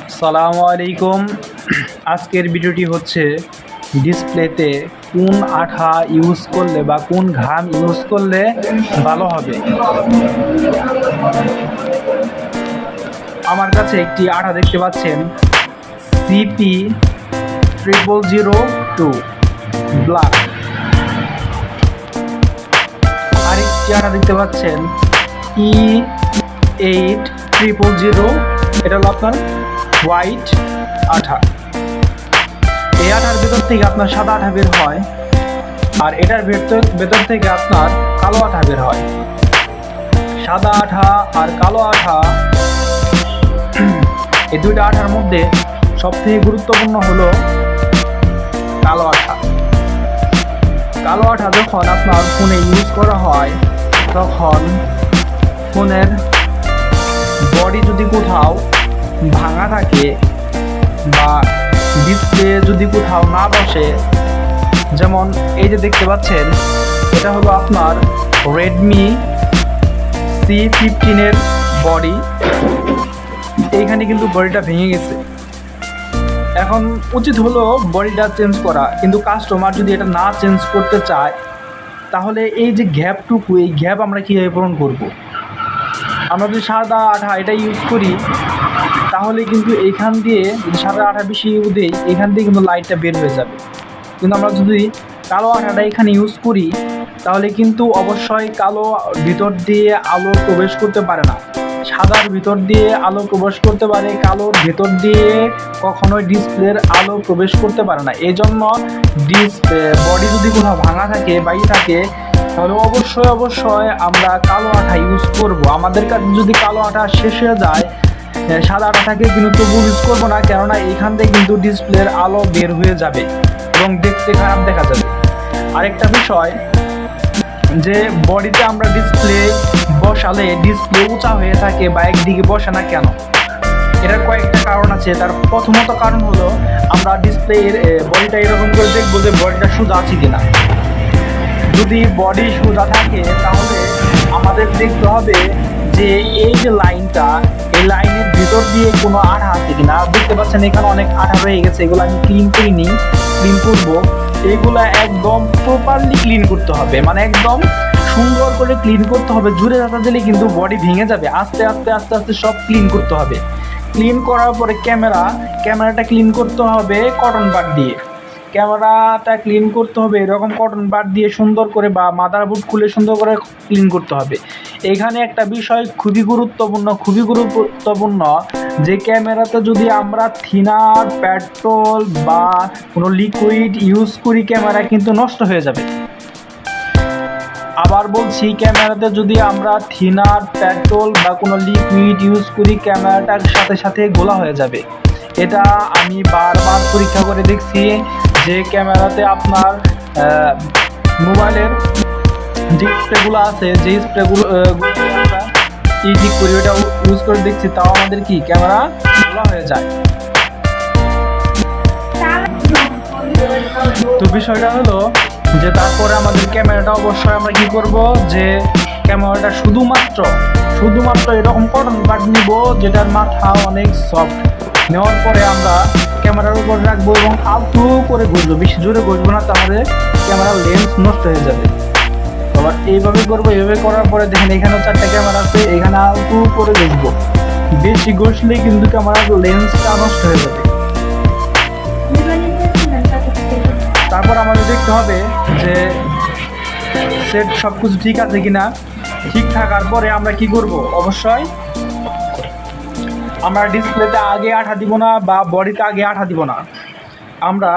আসসালামু আলাইকুম। আজকের ভিডিওটি হচ্ছে ডিসপ্লেতে কোন আঠা ইউজ করলে বা কোন ঘাম ইউজ করলে ভালো হবে। আমার কাছে একটি আঠা দেখতে পাচ্ছেন CP0002 ব্ল্যাক। আরেকটি আঠা দেখতে পাচ্ছেন E8000, এটা হলো আপনার হোয়াইট আঠা। এই আঠার ভেতর থেকে আপনার সাদা আঠা বের হয়, আর এটার ভেতর থেকে আপনার কালো আঠা বের হয়। সাদা আঠা আর কালো আঠা, এই দুইটা আঠার মধ্যে সবথেকে গুরুত্বপূর্ণ হলো কালো আঠা। কালো আঠা যখন আপনার ফোনে ইউজ করা হয়, তখন ফোনের বডি যদি কোথাও ভাঙা থাকে বা ডিসপ্লে যদি কোথাও না বসে, যেমন এই যে দেখতে পাচ্ছেন, এটা হলো আপনার রেডমি C15 এর বডি। এইখানে কিন্তু বডিটা ভেঙে গেছে। এখন উচিত হলো বডিটা চেঞ্জ করা, কিন্তু কাস্টমার যদি এটা না চেঞ্জ করতে চায়, তাহলে এই যে গ্যাপটুকু, এই গ্যাপ আমরা কীভাবে পূরণ করব? আমরা যদি সাদা আঠা এটা ইউজ করি, তাহলে কিন্তু এইখান দিয়ে যদি সাদা আঠা বেশি ইউজ দিই, এখান দিয়ে কিন্তু লাইটটা বের হয়ে যাবে। কিন্তু আমরা যদি কালো আঠাটা এখানে ইউজ করি, তাহলে কিন্তু অবশ্যই কালো ভিতর দিয়ে আলো প্রবেশ করতে পারে না, সাদার ভিতর দিয়ে আলো প্রবেশ করতে পারে, কালোর ভেতর দিয়ে কখনোই ডিসপ্লের আলো প্রবেশ করতে পারে না। এই জন্য বডি যদি কোথাও ভাঙা থাকে, বাইরে থাকে, তাহলে অবশ্যই আমরা কালো আঠা ইউজ করব। আমাদের কাছে যদি কালো আঠা শেষ হয়ে যায়, সাদা আঠাটাকে কিন্তু তবু ইউজ করবো না, কেননা এইখান থেকে কিন্তু ডিসপ্লের আলো বের হয়ে যাবে এবং দেখতে খারাপ দেখা যাবে। আরেকটা বিষয়, যে বডিতে আমরা ডিসপ্লে বসালে ডিসপ্লে উঁচা হয়ে থাকে বা একদিকে বসে না কেন? এটার কয়েকটা কারণ আছে। তার প্রথমত কারণ হলো, আমরা ডিসপ্লের বডিটা এরকম করে দেখবো যে বডিটা সোজা আছে কিনা। যদি বডি সোজা থাকে, তাহলে আমাদের দেখতে হবে যে এই যে লাইনটা, এই লাইনের ভিতর দিয়ে কোনো আঠা আছে কিনা। দেখতে পাচ্ছেন এখানে অনেক আঠা রয়ে গেছে, এগুলো আমি ক্লিন করবো। এগুলা একদম প্রপারলি ক্লিন করতে হবে, মানে একদম সুন্দর করে ক্লিন করতে হবে। জুড়ে যাতা দিলে কিন্তু বডি ভেঙে যাবে। আস্তে আস্তে সব ক্লিন করতে হবে। ক্লিন করার পরে ক্যামেরাটা ক্লিন করতে হবে কটন বাড দিয়ে। ক্যামেরাটা ক্লিন করতে হবে এরকম কটন বাড দিয়ে সুন্দর করে, বা মাদারবোর্ড খুলে সুন্দর করে ক্লিন করতে হবে। এখানে একটা বিষয় খুবই গুরুত্বপূর্ণ, যে ক্যামেরাতে যদি আমরা থিনার, পেট্রোল বা কোনো লিকুইড ইউজ করি, ক্যামেরা কিন্তু নষ্ট হয়ে যাবে। আবার বলছি, ক্যামেরাতে যদি আমরা থিনার, পেট্রোল বা কোনো লিকুইড ইউজ করি, ক্যামেরাটার সাথে গোলা হয়ে যাবে। এটা আমি বারবার পরীক্ষা করে দেখছি, যে ক্যামেরাতে আপনার মোবাইলের যে স্প্রেগুলো আছে, যে স্প্রেগুলো আমরা ঠিক করি, ওটা ইউজ করে দেখছি, তাও আমাদের কি ক্যামেরা গোলা হয়ে যায়। তো বিষয়টা হলো যে তারপরে আমাদের ক্যামেরাটা অবশ্যই আমরা কি করব, যে ক্যামেরাটা শুধুমাত্র এরকম কটন বাড নিব, যেটার মাথা অনেক সফট। নেওয়ার পরে আমরা ক্যামেরার উপর রাখবো এবং আলতু করে ঘষবো, বেশি জোরে ঘষবো না, তাহলে ক্যামেরার লেন্স নষ্ট হয়ে যাবে। আবার এইভাবে করবো। এইভাবে করার পরে দেখেন এখানে 4টা ক্যামেরা আছে, এখানে আলতু করে ঘষবো। বেশি ঘষলেই কিন্তু ক্যামেরার লেন্সটা নষ্ট হয়ে যাবে। তারপর আমাদের দেখতে হবে যে সেট সব কিছু ঠিক আছে কিনা। ঠিক থাকার পরে আমরা কি করব, অবশ্যই আমরা ডিসপ্লেতে আগে আঠা দিব না বা বডিতে আগে আঠা দিব না। আমরা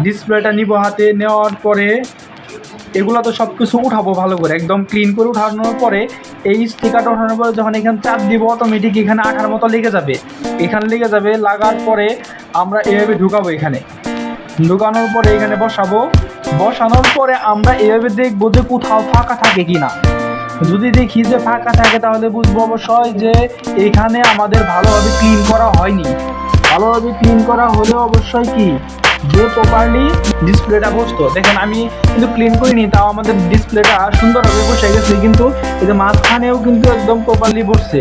ডিসপ্লেটা নিব হাতে, নেওয়ার পরে এগুলো তো সব কিছু উঠাবো ভালো করে, একদম ক্লিন করে উঠানোর পরে এই স্টিকারটা ওঠানোর পরে যখন এখানে চাপ দিব, অটোমেটিক এখানে আঠার মতো লেগে যাবে। লাগার পরে আমরা এভাবে ঢুকাবো। এখানে ঢুকানোর পরে এখানে বসানোর পরে আমরা এভাবে দেখবো যে কোথাও ফাঁকা থাকে কিনা। যদি দেখি যে ফাঁকা থাকে, তাহলে বুঝবো অবশ্যই যে এখানে আমাদের ভালোভাবে ক্লিন করা হয়নি। ভালোভাবে ক্লিন করা হলে অবশ্যই কি, যে প্রপারলি ডিসপ্লেটা বসতো। দেখেন আমি কিন্তু ক্লিন করিনি, তাও আমাদের ডিসপ্লেটা সুন্দরভাবে বসে গেছে, কিন্তু এদের মাঝখানেও কিন্তু একদম প্রপারলি বসছে।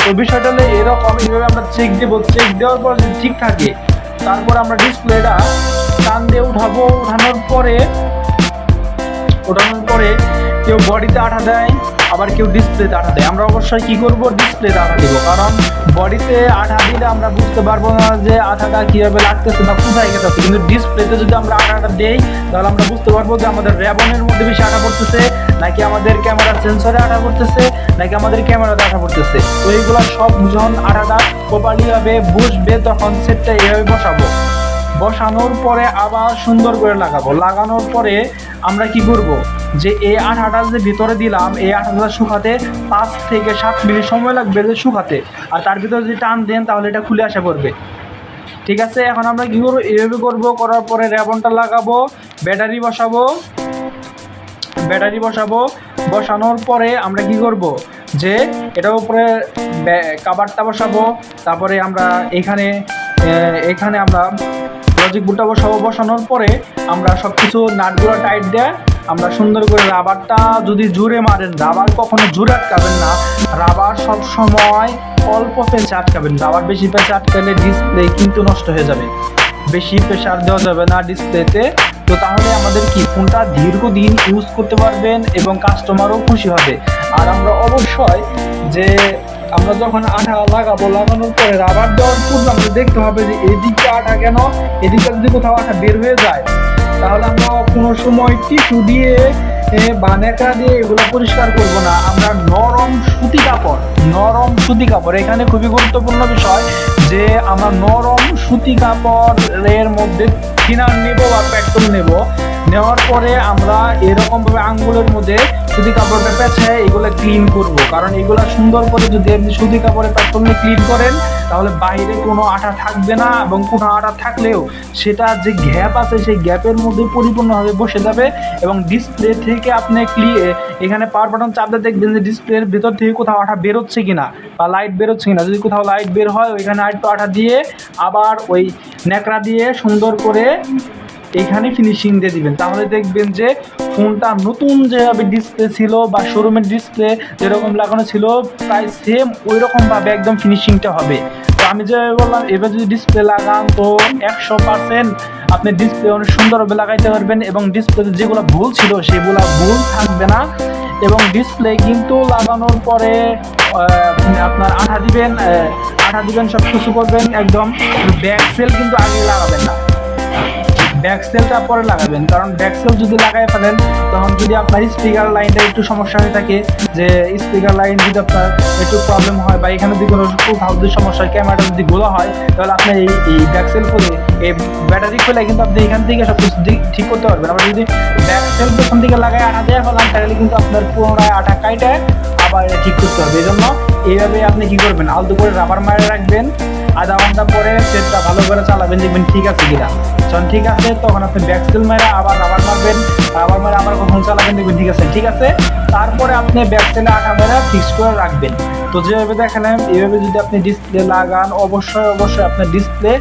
তো বিষয়টা হলো এরকম, এইভাবে আমরা চেক দেবো, চেক দেওয়ার পর যদি ঠিক থাকে তারপর আমরা ডিসপ্লেটা টান দিয়ে ওঠানোর পরে কেউ বডিতে আঠা দেয়, আবার কেউ ডিসপ্লেতে আঠা দেয়। আমরা অবশ্যই কী করবো, ডিসপ্লেতে আঠা দেবো, কারণ বডিতে আঠা দিলে আমরা বুঝতে পারবো না যে আঠাটা কীভাবে লাগতেছে বা কোথায় গেছে। কিন্তু ডিসপ্লেতে যদি আমরা আঠাটা দেই তাহলে আমরা বুঝতে পারবো যে আমাদের র্যাবনের মধ্যে বেশি আঠা পড়তেছে, নাকি আমাদের ক্যামেরার সেন্সরে আঠা পড়তেছে, নাকি আমাদের ক্যামেরাতে আঠা পড়তেছে। তো এইগুলো সব যখন আঠাটা প্রপারলিভাবে বসবে তখন সেটটা এভাবে বসানোর পরে আবার সুন্দর করে লাগানোর পরে আমরা কি করব, যে এই আঠাটা যে ভিতরে দিলাম এই আঠাটা শুকাতে 5 থেকে 7 মিনিট সময় লাগবে যে শুকাতে। আর তার ভিতরে যদি টান দেন তাহলে এটা খুলে আসা পড়বে। ঠিক আছে, এখন আমরা কী করবো, এভাবে করবো। করার পরে র্যাবনটা লাগাবো, ব্যাটারি বসানোর পরে আমরা কি করব, যে এটার উপরে কাভারটা বসাবো। তারপরে আমরা এখানে আমরা লজিক বুটটা বসানোর পরে আমরা সব কিছু নাটগুলো টাইট দেয় আমরা সুন্দর করে রাবারটা যদি জুড়ে মারেন, রাবার কখনো জুড়ে আটকাবেন না, রাবার সব সময় অল্প পেঁচে আটকাবেন। রাবার বেশি পেঁচে আটকালে ডিসপ্লে কিন্তু নষ্ট হয়ে যাবে, বেশি প্রেশার দেওয়া যাবে না ডিসপ্লেতে। তো তাহলে আমাদের কি ফোনটা দীর্ঘদিন ইউজ করতে পারবেন এবং কাস্টমারও খুশি হবে। আর আমরা অবশ্যই যে আমরা যখন আঠা লাগানোর পরে রাবার দেওয়ার পূর্বে আমাদের দেখতে হবে যে এদিকটা আঠা কেন, এদিকটা যদি কোথাও আঠা বের হয়ে যায় তাহলে আমরা কোনো সময় টিস্যু দিয়ে বা ন্যাকড়া দিয়ে এগুলো পরিষ্কার করব না। আমরা নরম সুতি কাপড় এখানে খুবই গুরুত্বপূর্ণ বিষয়, যে আমরা নরম সুতি কাপড়ের মধ্যে থিনার নেব বা পেট্রোল নেওয়ার পরে আমরা এরকমভাবে আঙ্গুলের মধ্যে সুতি কাপড়টা পেঁচে এগুলো ক্লিন করব। কারণ এগুলো সুন্দর করে যদি আপনি সুতি কাপড়ে পেট্রোল নিয়ে ক্লিন করেন তাহলে বাইরে কোনো আঠা থাকবে না, এবং কোনো আঠা থাকলেও সেটা যে গ্যাপ আছে সেই গ্যাপের মধ্যে পরিপূর্ণভাবে বসে যাবে। এবং ডিসপ্লে থেকে আপনি এখানে পাওয়ার বাটন চাপতে দেখবেন যে ডিসপ্লের ভেতর থেকে কোথাও আঠা বেরোচ্ছে কিনা বা লাইট বেরোচ্ছে কিনা। যদি কোথাও লাইট বের হয় ওইখানে আরেকটু আঠা দিয়ে আবার ওই ন্যাকড়া দিয়ে সুন্দর করে এইখানে ফিনিশিং দিয়ে দিবেন। তাহলে দেখবেন যে ফোনটা নতুন যেভাবে ডিসপ্লে ছিল বা শোরুমের ডিসপ্লে যেরকম লাগানো ছিল প্রায় সেম ওই রকমভাবে একদম ফিনিশিংটা হবে। তো আমি যেভাবে বললাম এবার যদি ডিসপ্লে লাগান তো 100% আপনি ডিসপ্লে অনেক সুন্দরভাবে লাগাইতে পারবেন, এবং ডিসপ্লেতে যেগুলো ভুল ছিল সেগুলো ভুল থাকবে না। এবং ডিসপ্লে কিন্তু লাগানোর পরে আপনার আঠা দিবেন সব কিছু করবেন একদম। ব্যাকসেল কিন্তু আগে লাগাবেন না, ব্যাকসেলটা পরে লাগাবেন। কারণ ব্যাকসেল যদি লাগাই ফেলেন তখন যদি আপনার স্পিকার লাইনটা একটু সমস্যা হয়ে থাকে, যে স্পিকার লাইন যদি আপনার একটু প্রবলেম হয় বা এখানে যদি কোনো কোথাও যদি সমস্যা হয়, ক্যামেরাটা যদি গোলা হয়, তাহলে আপনার এই ব্যাকসেল খুলে এই ব্যাটারি খুলে কিন্তু আপনি এখান থেকে সব কিছু ঠিক করতে পারবেন। আবার যদি ব্যাকসেল পেছন থেকে লাগাই আঠা দেওয়া ফেলান তাহলে কিন্তু আপনার পুনরায় আঠা কাইটে আবার এটা ঠিক করতে হবে। এই জন্য এইভাবে আপনি কী করবেন, আলতো করে রাবার মারে রাখবেন, আধা ঘন্টা পরে সেটটা ভালো করে চালাবেন, দেখবেন ঠিক আছে কিনা। যখন ঠিক আছে তখন আপনি ব্যাকসেল মেরে আবার রাবার মারবেন, রাবার মেরে আবার কখন চালাবেন, দেখবেন ঠিক আছে। তারপরে আপনি ব্যাকসেলে আঠা মেরে ফিক্স করে রাখবেন। তো যেভাবে দেখালাম এইভাবে যদি আপনি ডিসপ্লে লাগান অবশ্যই আপনার ডিসপ্লে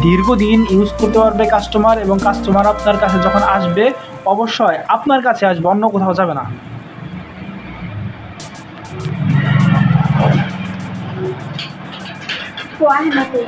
দীর্ঘদিন ইউজ করতে পারবে কাস্টমার, এবং কাস্টমার আপনার কাছে যখন আসবে অবশ্যই আপনার কাছে আসবে, অন্য কোথাও যাবে না। तो आहे ना ते